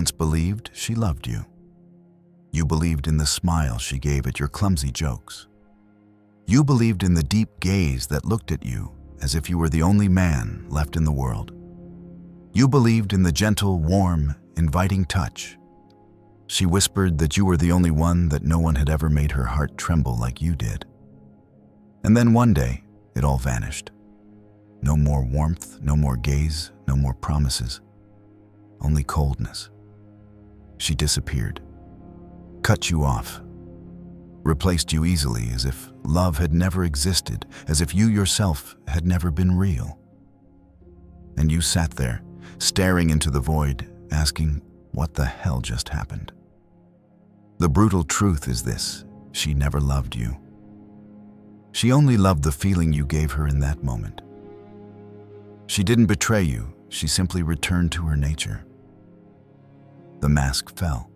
once believed she loved you. You believed in the smile she gave at your clumsy jokes. You believed in the deep gaze that looked at you as if you were the only man left in the world. You believed in the gentle, warm, inviting touch. She whispered that you were the only one, that no one had ever made her heart tremble like you did. And then one day, it all vanished. No more warmth, no more gaze, no more promises. Only coldness. She disappeared, cut you off, replaced you easily, as if love had never existed, as if you yourself had never been real. And you sat there, staring into the void, asking, what the hell just happened? The brutal truth is this: she never loved you. She only loved the feeling you gave her in that moment. She didn't betray you, she simply returned to her nature. The mask fell,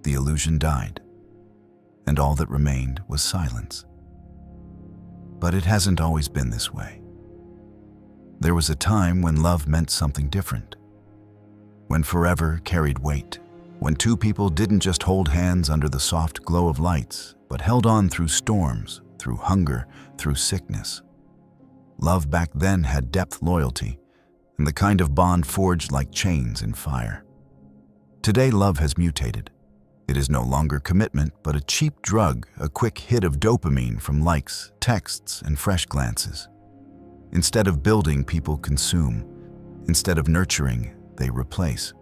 the illusion died, and all that remained was silence. But it hasn't always been this way. There was a time when love meant something different, when forever carried weight, when two people didn't just hold hands under the soft glow of lights, but held on through storms, through hunger, through sickness. Love back then had depth, loyalty, and the kind of bond forged like chains in fire. Today, love has mutated. It is no longer commitment, but a cheap drug, a quick hit of dopamine from likes, texts, and fresh glances. Instead of building, people consume. Instead of nurturing, they replace.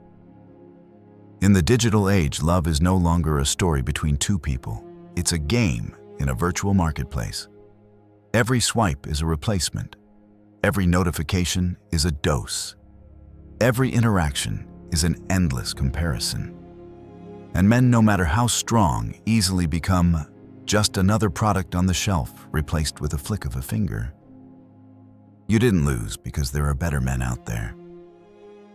In the digital age, love is no longer a story between two people. It's a game in a virtual marketplace. Every swipe is a replacement. Every notification is a dose. Every interaction is an endless comparison. And men, no matter how strong, easily become just another product on the shelf, replaced with a flick of a finger. You didn't lose because there are better men out there.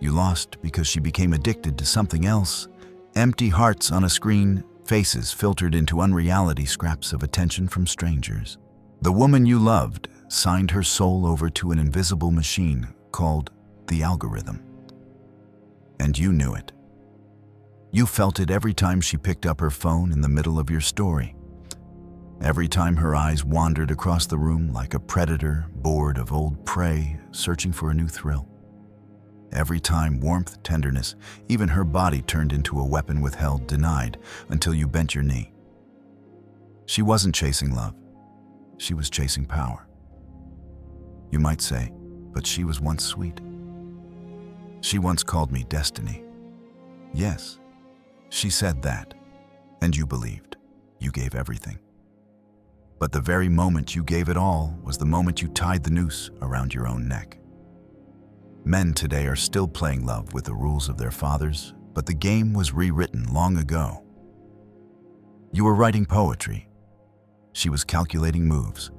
You lost because she became addicted to something else. Empty hearts on a screen, faces filtered into unreality, scraps of attention from strangers. The woman you loved signed her soul over to an invisible machine called the algorithm. And you knew it. You felt it every time she picked up her phone in the middle of your story. Every time her eyes wandered across the room like a predator bored of old prey, searching for a new thrill. Every time warmth, tenderness, even her body turned into a weapon withheld, denied, until you bent your knee. She wasn't chasing love. She was chasing power. You might say, but she was once sweet. She once called me destiny. Yes, she said that, and you believed. You gave everything. But the very moment you gave it all was the moment you tied the noose around your own neck. Men today are still playing love with the rules of their fathers, but the game was rewritten long ago. You were writing poetry. She was calculating moves.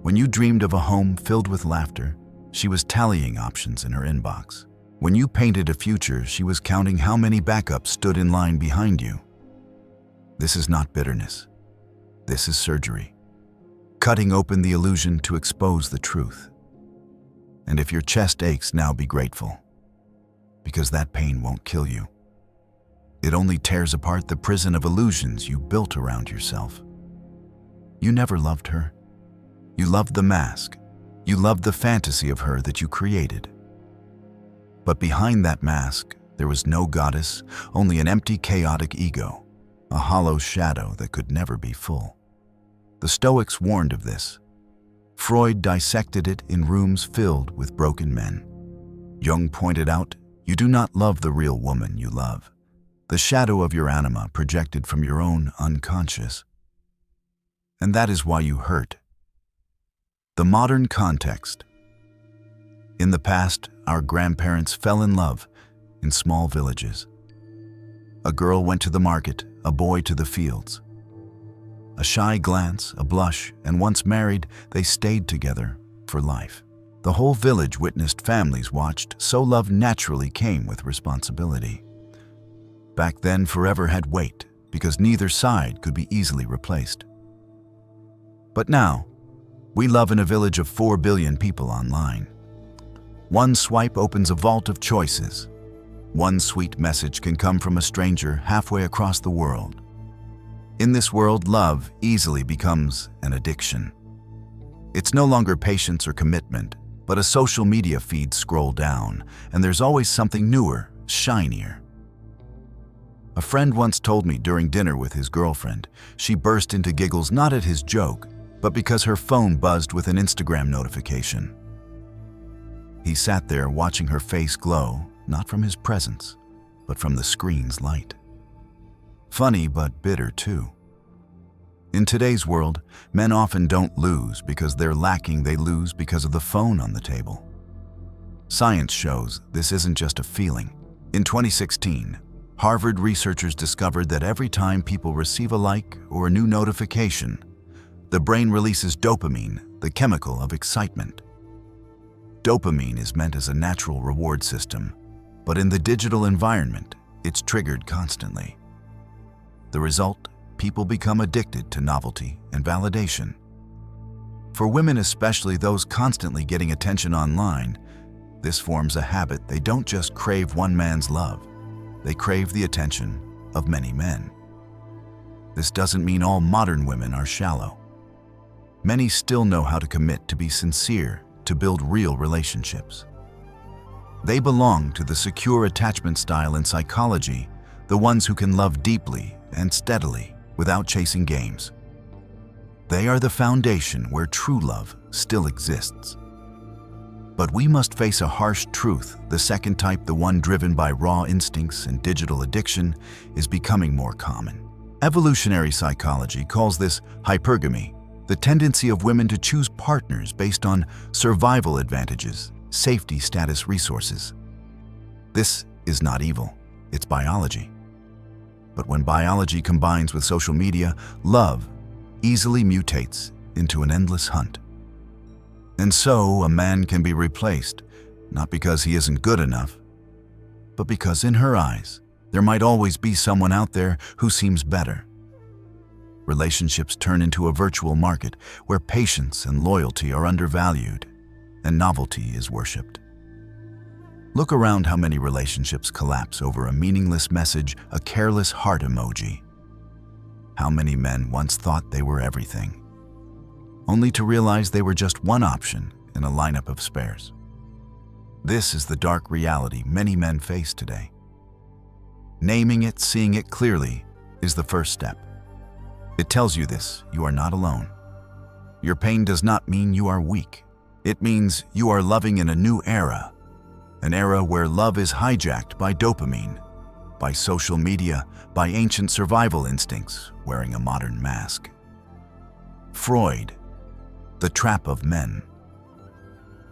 When you dreamed of a home filled with laughter, she was tallying options in her inbox. When you painted a future, she was counting how many backups stood in line behind you. This is not bitterness. This is surgery. Cutting open the illusion to expose the truth. And if your chest aches, now be grateful, because that pain won't kill you. It only tears apart the prison of illusions you built around yourself. You never loved her. You loved the mask. You loved the fantasy of her that you created. But behind that mask, there was no goddess, only an empty, chaotic ego, a hollow shadow that could never be full. The Stoics warned of this. Freud dissected it in rooms filled with broken men. Jung pointed out, you do not love the real woman you love, the shadow of your anima projected from your own unconscious. And that is why you hurt. The modern context. In the past, our grandparents fell in love in small villages. A girl went to the market, a boy to the fields. A shy glance, a blush, and once married, they stayed together for life. The whole village witnessed, families watched, so love naturally came with responsibility. Back then, forever had weight, because neither side could be easily replaced. But now, we love in a village of 4 billion people online. One swipe opens a vault of choices. One sweet message can come from a stranger halfway across the world. In this world, love easily becomes an addiction. It's no longer patience or commitment, but a social media feed scroll down, and there's always something newer, shinier. A friend once told me during dinner with his girlfriend, she burst into giggles not at his joke, but because her phone buzzed with an Instagram notification. He sat there watching her face glow, not from his presence, but from the screen's light. Funny but bitter too. In today's world, men often don't lose because they're lacking, they lose because of the phone on the table. Science shows this isn't just a feeling. In 2016, Harvard researchers discovered that every time people receive a like or a new notification, the brain releases dopamine, the chemical of excitement. Dopamine is meant as a natural reward system, but in the digital environment, it's triggered constantly. The result? People become addicted to novelty and validation. For women, especially those constantly getting attention online, this forms a habit. They don't just crave one man's love, they crave the attention of many men. This doesn't mean all modern women are shallow. Many still know how to commit, to be sincere, to build real relationships. They belong to the secure attachment style in psychology, the ones who can love deeply and steadily without chasing games. They are the foundation where true love still exists. But we must face a harsh truth. The second type, the one driven by raw instincts and digital addiction, is becoming more common. Evolutionary psychology calls this hypergamy, the tendency of women to choose partners based on survival advantages, safety, status, resources. This is not evil, it's biology. But when biology combines with social media, love easily mutates into an endless hunt. And so a man can be replaced, not because he isn't good enough, but because in her eyes, there might always be someone out there who seems better. Relationships turn into a virtual market where patience and loyalty are undervalued and novelty is worshipped. Look around how many relationships collapse over a meaningless message, a careless heart emoji. How many men once thought they were everything, only to realize they were just one option in a lineup of spares. This is the dark reality many men face today. Naming it, seeing it clearly, is the first step. It tells you this: you are not alone. Your pain does not mean you are weak. It means you are loving in a new era. An era where love is hijacked by dopamine, by social media, by ancient survival instincts wearing a modern mask. Freud, the trap of men.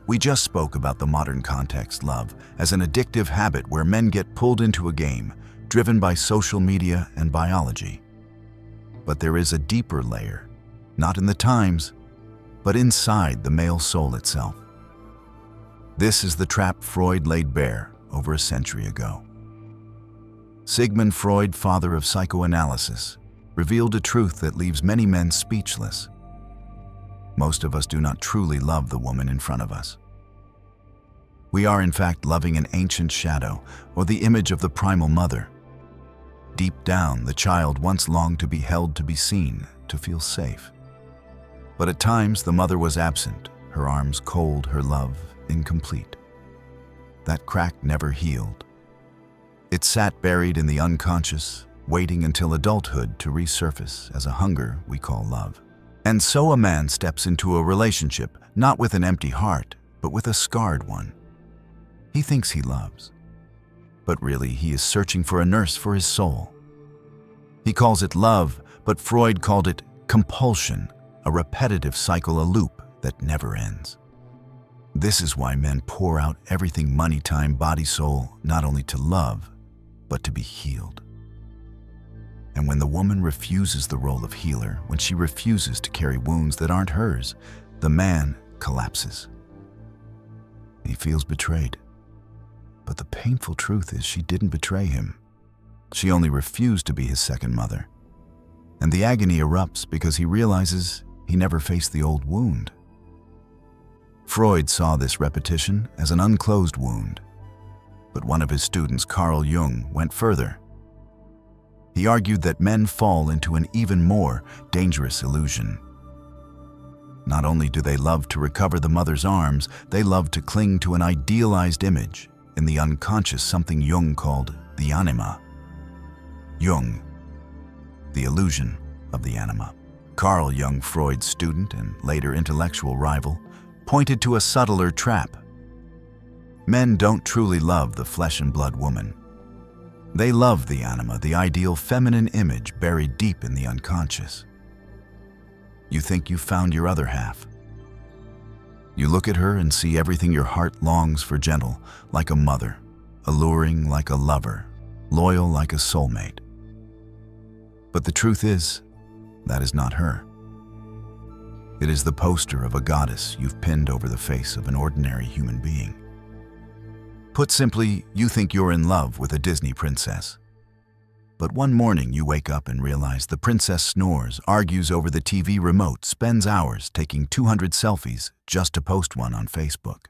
We just spoke about the modern context, love, as an addictive habit where men get pulled into a game driven by social media and biology. But there is a deeper layer, not in the times, but inside the male soul itself. This is the trap Freud laid bare over a century ago. Sigmund Freud, father of psychoanalysis, revealed a truth that leaves many men speechless. Most of us do not truly love the woman in front of us. We are in fact loving an ancient shadow or the image of the primal mother. Deep down, the child once longed to be held, to be seen, to feel safe. But at times, the mother was absent, her arms cold, her love incomplete. That crack never healed. It sat buried in the unconscious, waiting until adulthood to resurface as a hunger we call love. And so a man steps into a relationship, not with an empty heart, but with a scarred one. He thinks he loves, but really he is searching for a nurse for his soul. He calls it love, but Freud called it compulsion, a repetitive cycle, a loop that never ends. This is why men pour out everything: money, time, body, soul, not only to love, but to be healed. And when the woman refuses the role of healer, when she refuses to carry wounds that aren't hers, the man collapses. He feels betrayed. But the painful truth is she didn't betray him. She only refused to be his second mother. And the agony erupts because he realizes he never faced the old wound. Freud saw this repetition as an unclosed wound. But one of his students, Carl Jung, went further. He argued that men fall into an even more dangerous illusion. Not only do they love to recover the mother's arms, they love to cling to an idealized image in the unconscious, something Jung called the anima. Jung, the illusion of the anima. Carl Jung, Freud's student and later intellectual rival, pointed to a subtler trap. Men don't truly love the flesh and blood woman. They love the anima, the ideal feminine image buried deep in the unconscious. You think you've found your other half. You look at her and see everything your heart longs for: gentle like a mother, alluring like a lover, loyal like a soulmate. But the truth is, that is not her. It is the poster of a goddess you've pinned over the face of an ordinary human being. Put simply, you think you're in love with a Disney princess. But one morning you wake up and realize the princess snores, argues over the TV remote, spends hours taking 200 selfies just to post one on Facebook.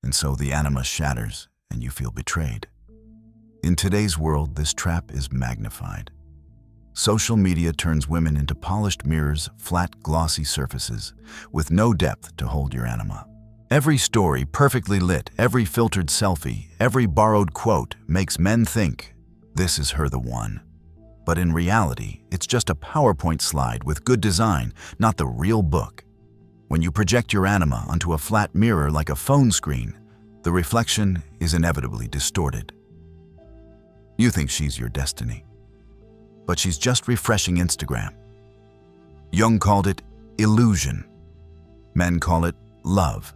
And so the anima shatters and you feel betrayed. In today's world, this trap is magnified. Social media turns women into polished mirrors, flat, glossy surfaces, with no depth to hold your anima. Every story perfectly lit, every filtered selfie, every borrowed quote makes men think, this is her, the one. But in reality, it's just a PowerPoint slide with good design, not the real book. When you project your anima onto a flat mirror like a phone screen, the reflection is inevitably distorted. You think she's your destiny, but she's just refreshing Instagram. Jung called it illusion. Men call it love.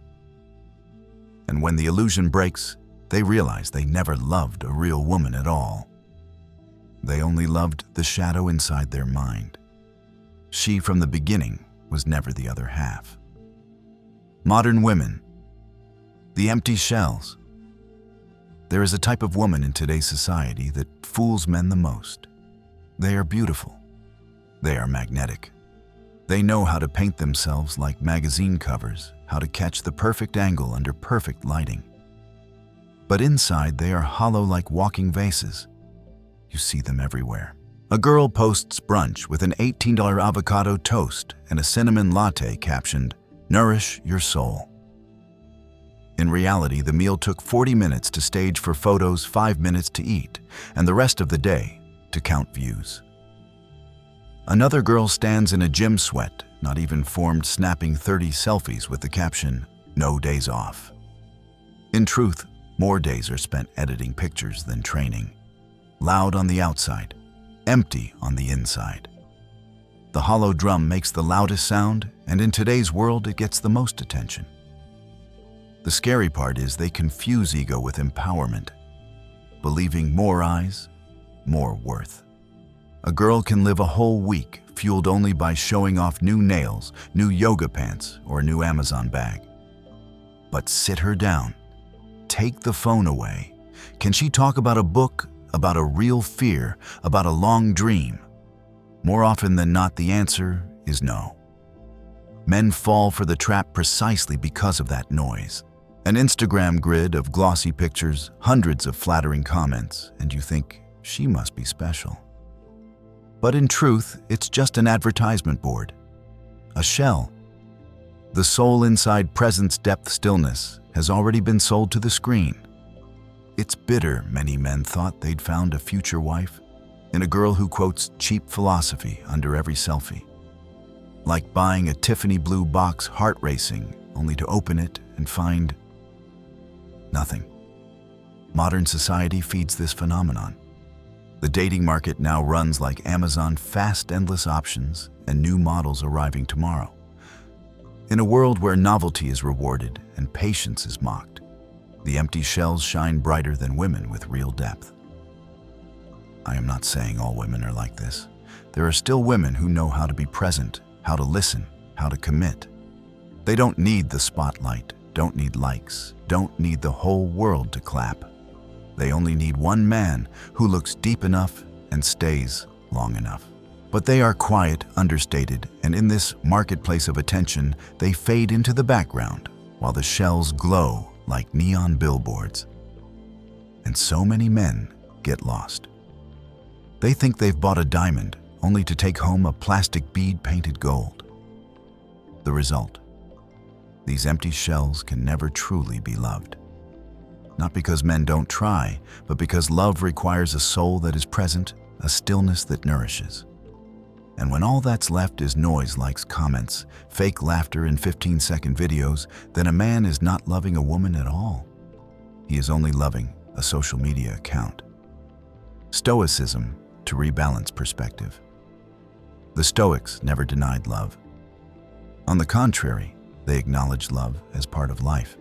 And when the illusion breaks, they realize they never loved a real woman at all. They only loved the shadow inside their mind. She, from the beginning, was never the other half. Modern women, the empty shells. There is a type of woman in today's society that fools men the most. They are beautiful. They are magnetic. They know how to paint themselves like magazine covers, how to catch the perfect angle under perfect lighting. But inside, they are hollow like walking vases. You see them everywhere. A girl posts brunch with an $18 avocado toast and a cinnamon latte captioned, "Nourish your soul." In reality, the meal took 40 minutes to stage for photos, 5 minutes to eat, and the rest of the day to count views. Another girl stands in a gym sweat, not even formed, snapping 30 selfies with the caption, "No days off." In truth, more days are spent editing pictures than training. Loud on the outside, empty on the inside. The hollow drum makes the loudest sound, and in today's world, it gets the most attention. The scary part is they confuse ego with empowerment, believing more eyes, more worth. A girl can live a whole week fueled only by showing off new nails, new yoga pants, or a new Amazon bag. But sit her down. Take the phone away. Can she talk about a book, about a real fear, about a long dream? More often than not, the answer is no. Men fall for the trap precisely because of that noise. An Instagram grid of glossy pictures, hundreds of flattering comments, and you think, she must be special. But in truth, it's just an advertisement board, a shell. The soul inside presence, depth, stillness has already been sold to the screen. It's bitter many men thought they'd found a future wife in a girl who quotes cheap philosophy under every selfie. Like buying a Tiffany blue box, heart racing, only to open it and find nothing. Modern society feeds this phenomenon. The dating market now runs like Amazon, fast, endless options, and new models arriving tomorrow. In a world where novelty is rewarded and patience is mocked, the empty shells shine brighter than women with real depth. I am not saying all women are like this. There are still women who know how to be present, how to listen, how to commit. They don't need the spotlight, don't need likes, don't need the whole world to clap. They only need one man who looks deep enough and stays long enough. But they are quiet, understated, and in this marketplace of attention, they fade into the background while the shells glow like neon billboards. and so many men get lost. They think they've bought a diamond only to take home a plastic bead painted gold. The result: these empty shells can never truly be loved. Not because men don't try, but because love requires a soul that is present, a stillness that nourishes. And when all that's left is noise, likes, comments, fake laughter, and 15-second videos, then a man is not loving a woman at all. He is only loving a social media account. Stoicism to rebalance perspective. The Stoics never denied love. On the contrary, they acknowledged love as part of life.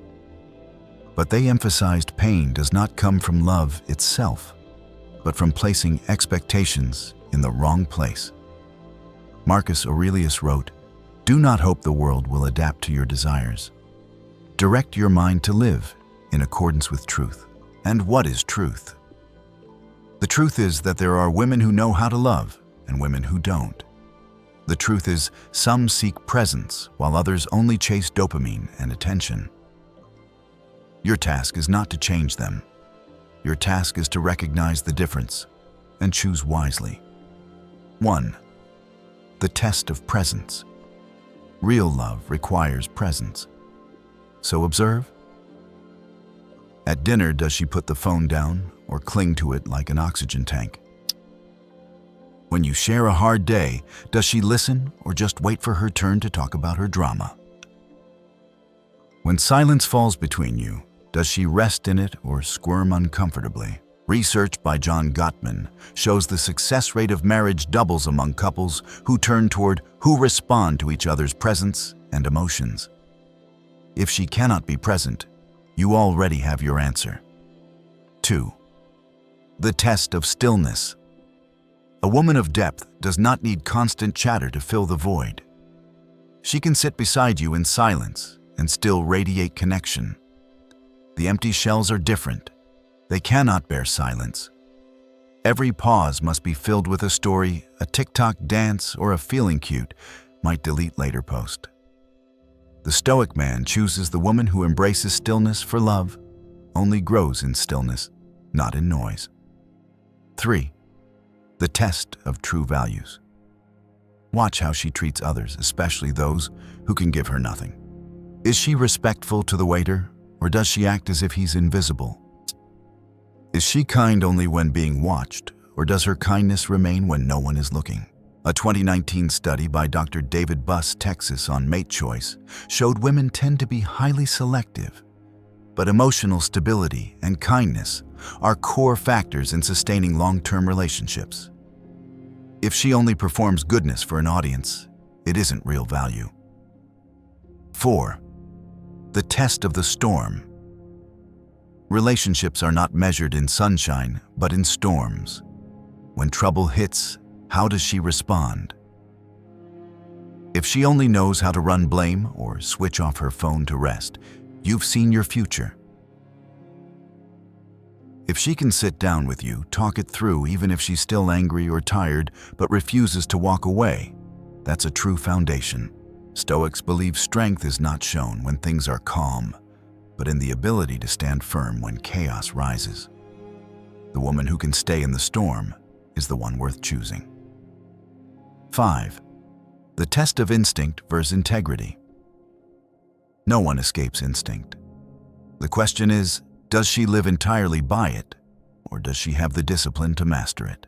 But they emphasized pain does not come from love itself, but from placing expectations in the wrong place. Marcus Aurelius wrote, "Do not hope the world will adapt to your desires. Direct your mind to live in accordance with truth." And what is truth? The truth is that there are women who know how to love and women who don't. The truth is some seek presence while others only chase dopamine and attention. Your task is not to change them. Your task is to recognize the difference and choose wisely. 1. The test of presence. Real love requires presence. So observe. At dinner, does she put the phone down or cling to it like an oxygen tank? When you share a hard day, does she listen or just wait for her turn to talk about her drama? When silence falls between you, does she rest in it or squirm uncomfortably? Research by John Gottman shows the success rate of marriage doubles among couples who respond to each other's presence and emotions. If she cannot be present, you already have your answer. 2. The test of stillness. A woman of depth does not need constant chatter to fill the void. She can sit beside you in silence and still radiate connection. The empty shells are different. They cannot bear silence. Every pause must be filled with a story, a TikTok dance, or a feeling cute might delete later post. The Stoic man chooses the woman who embraces stillness, for love only grows in stillness, not in noise. 3. The test of true values. Watch how she treats others, especially those who can give her nothing. Is she respectful to the waiter, or does she act as if he's invisible? Is she kind only when being watched, or does her kindness remain when no one is looking? A 2019 study by Dr. David Buss, Texas, on mate choice showed women tend to be highly selective, but emotional stability and kindness are core factors in sustaining long-term relationships. If she only performs goodness for an audience, it isn't real value. 4. The test of the storm. Relationships are not measured in sunshine, but in storms. When trouble hits, how does she respond? If she only knows how to run blame or switch off her phone to rest, you've seen your future. If she can sit down with you, talk it through even if she's still angry or tired but refuses to walk away, that's a true foundation. Stoics believe strength is not shown when things are calm, but in the ability to stand firm when chaos rises. The woman who can stay in the storm is the one worth choosing. 5. The test of instinct versus integrity. No one escapes instinct. The question is, does she live entirely by it, or does she have the discipline to master it?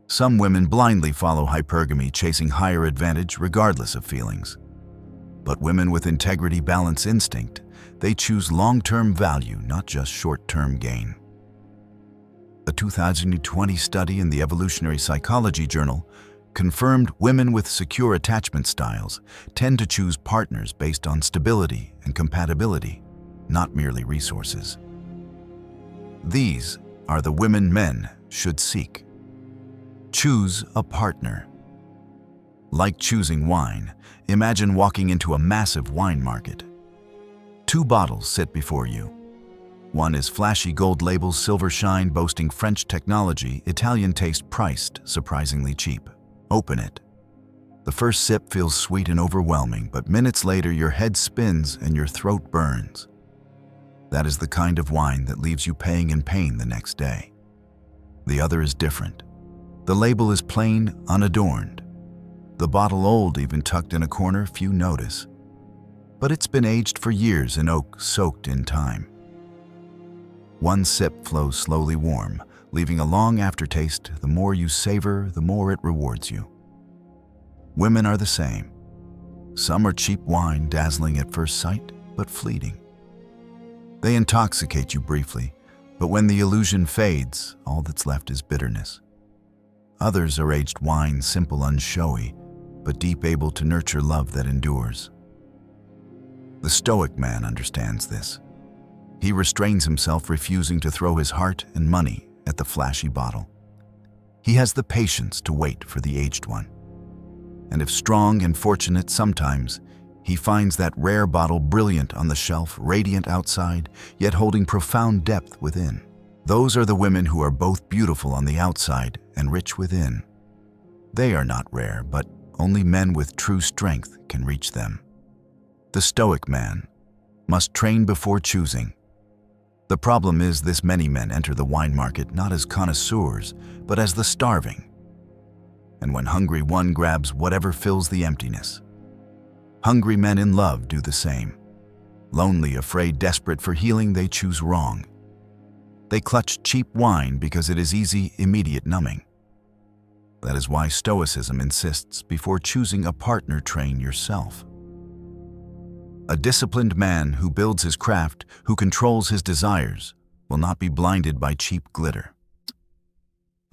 Some women blindly follow hypergamy, chasing higher advantage regardless of feelings. But women with integrity balance instinct. They choose long-term value, not just short-term gain. A 2020 study in the Evolutionary Psychology Journal confirmed women with secure attachment styles tend to choose partners based on stability and compatibility, not merely resources. These are the women men should seek. Choose a partner. Like choosing wine, imagine walking into a massive wine market. 2 bottles sit before you. One is flashy gold label, silver shine, boasting French technology, Italian taste, priced surprisingly cheap. Open it. The first sip feels sweet and overwhelming, but minutes later your head spins and your throat burns. That is the kind of wine that leaves you paying in pain the next day. The other is different. The label is plain, unadorned. The bottle old, even tucked in a corner, few notice. But it's been aged for years in oak soaked in time. One sip flows slowly warm, leaving a long aftertaste. The more you savor, the more it rewards you. Women are the same. Some are cheap wine, dazzling at first sight, but fleeting. They intoxicate you briefly, but when the illusion fades, all that's left is bitterness. Others are aged wine, simple, unshowy, but deep, able to nurture love that endures. The Stoic man understands this. He restrains himself, refusing to throw his heart and money at the flashy bottle. He has the patience to wait for the aged one. And if strong and fortunate, sometimes he finds that rare bottle, brilliant on the shelf, radiant outside, yet holding profound depth within. Those are the women who are both beautiful on the outside and rich within. They are not rare, but only men with true strength can reach them. The Stoic man must train before choosing. The problem is this: many men enter the wine market not as connoisseurs, but as the starving. And when hungry, one grabs whatever fills the emptiness. Hungry men in love do the same. Lonely, afraid, desperate for healing, they choose wrong. They clutch cheap wine because it is easy, immediate numbing. That is why Stoicism insists, before choosing a partner, train yourself. A disciplined man who builds his craft, who controls his desires, will not be blinded by cheap glitter.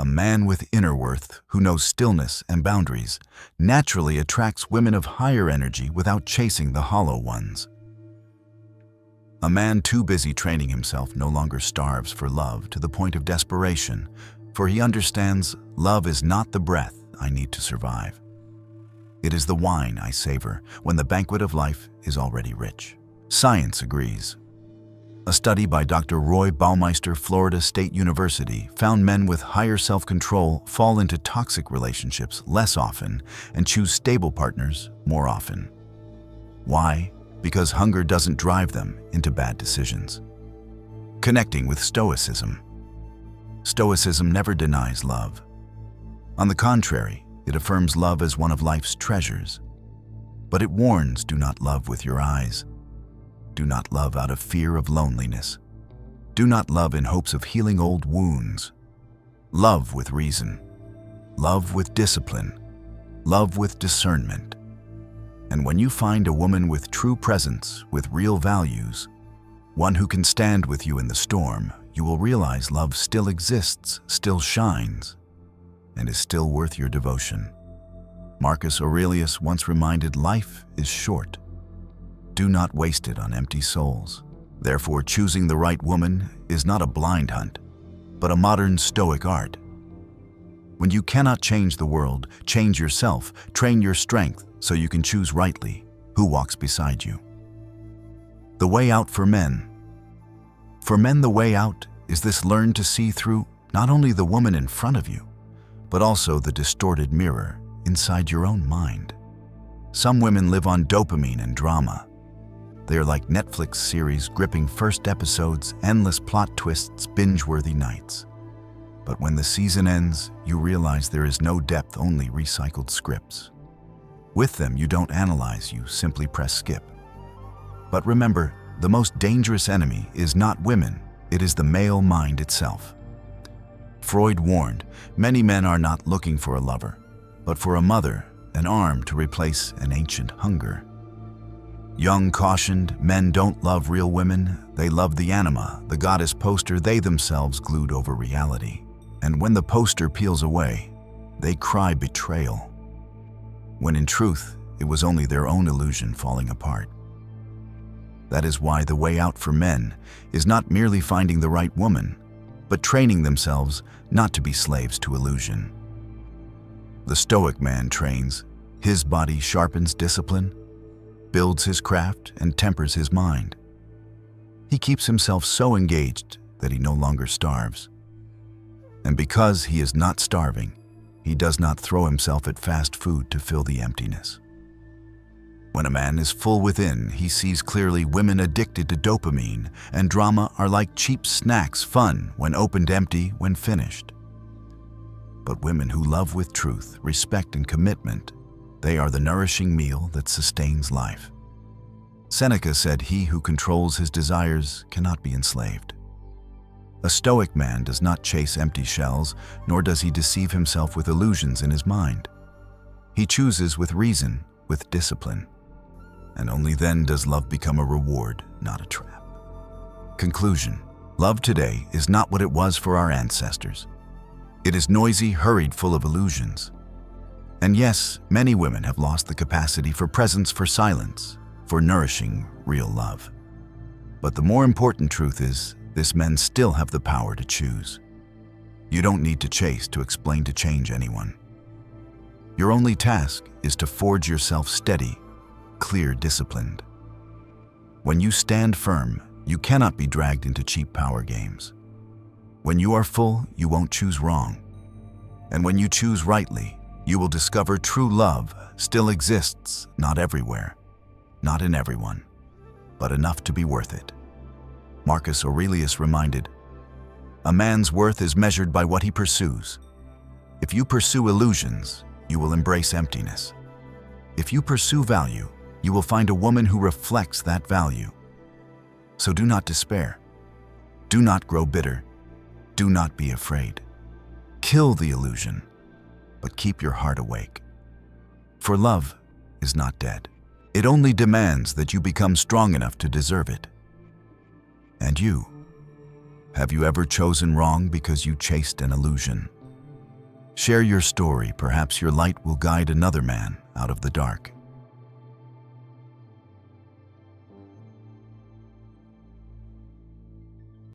A man with inner worth, who knows stillness and boundaries, naturally attracts women of higher energy without chasing the hollow ones. A man too busy training himself no longer starves for love to the point of desperation, for he understands love is not the breath I need to survive. It is the wine I savor when the banquet of life is already rich. Science agrees. A study by Dr. Roy Baumeister, Florida State University, found men with higher self-control fall into toxic relationships less often and choose stable partners more often. Why? Because hunger doesn't drive them into bad decisions. Connecting with Stoicism. Stoicism never denies love. On the contrary, it affirms love as one of life's treasures. But it warns, do not love with your eyes. Do not love out of fear of loneliness. Do not love in hopes of healing old wounds. Love with reason. Love with discipline. Love with discernment. And when you find a woman with true presence, with real values, one who can stand with you in the storm, you will realize love still exists, still shines, and is still worth your devotion. Marcus Aurelius once reminded, life is short. Do not waste it on empty souls. Therefore, choosing the right woman is not a blind hunt, but a modern Stoic art. When you cannot change the world, change yourself, train your strength so you can choose rightly who walks beside you. The way out for men. For men, the way out is this: learn to see through not only the woman in front of you, but also the distorted mirror inside your own mind. Some women live on dopamine and drama. They are like Netflix series, gripping first episodes, endless plot twists, binge-worthy nights. But when the season ends, you realize there is no depth, only recycled scripts. With them, you don't analyze, you simply press skip. But remember, the most dangerous enemy is not women, it is the male mind itself. Freud warned, many men are not looking for a lover, but for a mother, an arm to replace an ancient hunger. Jung cautioned, men don't love real women, they love the Anima, the goddess poster they themselves glued over reality. And when the poster peels away, they cry betrayal, when in truth, it was only their own illusion falling apart. That is why the way out for men is not merely finding the right woman, but training themselves not to be slaves to illusion. The Stoic man trains, his body sharpens discipline, builds his craft, and tempers his mind. He keeps himself so engaged that he no longer starves. And because he is not starving, he does not throw himself at fast food to fill the emptiness. When a man is full within, he sees clearly women addicted to dopamine and drama are like cheap snacks, fun when opened, empty when finished. But women who love with truth, respect, and commitment, they are the nourishing meal that sustains life. Seneca said, "He who controls his desires cannot be enslaved." A Stoic man does not chase empty shells, nor does he deceive himself with illusions in his mind. He chooses with reason, with discipline. And only then does love become a reward, not a trap. Conclusion: love today is not what it was for our ancestors. It is noisy, hurried, full of illusions. And yes, many women have lost the capacity for presence, for silence, for nourishing real love. But the more important truth is, this men still have the power to choose. You don't need to chase, to explain, to change anyone. Your only task is to forge yourself steady, clear, disciplined. When you stand firm, you cannot be dragged into cheap power games. When you are full, you won't choose wrong. And when you choose rightly, you will discover true love still exists, not everywhere, not in everyone, but enough to be worth it. Marcus Aurelius reminded, "A man's worth is measured by what he pursues. If you pursue illusions, you will embrace emptiness. If you pursue value, you will find a woman who reflects that value. So do not despair. Do not grow bitter. Do not be afraid. Kill the illusion, but keep your heart awake. For love is not dead. It only demands that you become strong enough to deserve it." And you? Have you ever chosen wrong because you chased an illusion? Share your story. Perhaps your light will guide another man out of the dark.